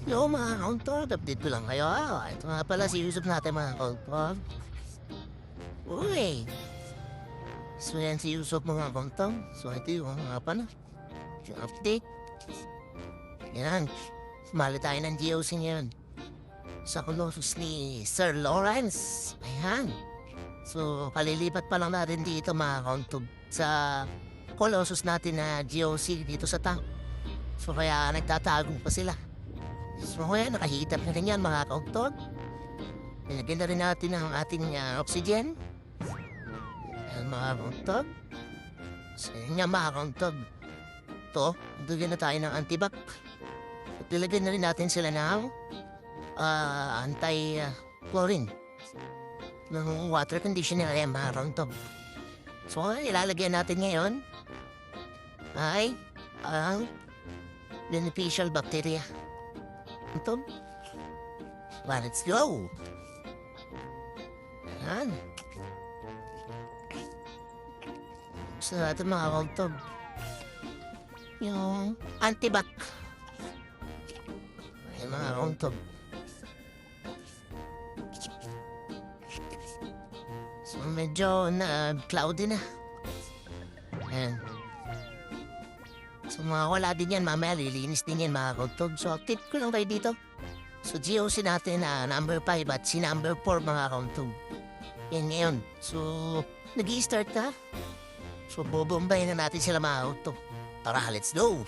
Yo mga kauntor, update ko lang kayo. Ito nga pala si Yusuf natin mga kauntor. Uy! So yan si Yusuf mga kauntor. So ito yung nga pala. Yung update. Yan. Sumali tayo ng GOC ngayon. Sa Colossus ni Sir Lawrence. Ayan. So kalilipat pa lang natin dito mga kauntor. Sa Colossus natin na GOC dito sa town. So kaya nagtatago pa sila. So kaya nakahitap na rin yan mga kauntog. Nilagyan na rin natin ang ating oxygen. Ayan mga kauntog. So yun nga mga kauntog. Ito, nilagyan na tayo ng antibac. At nilagyan na rin natin sila ng anti-chlorine. Ng water conditioner yan mga kauntog. So ilalagyan natin ngayon ay ang beneficial bacteria. Ito. Well, let's go. Ayan. So, ito mga kauntog. Yung antibac. Ayan mga kauntog. So, medyo cloudy na. Ayan. So mga wala din yan, mamaya lilinis din yan mga kauntog. So tip ko lang kayo dito. So GOC natin number 5 at si number 4 mga kauntog. Yan ngayon. So nag-i-start na. So bobombayin na natin sila mga kauntog. Tara, let's go!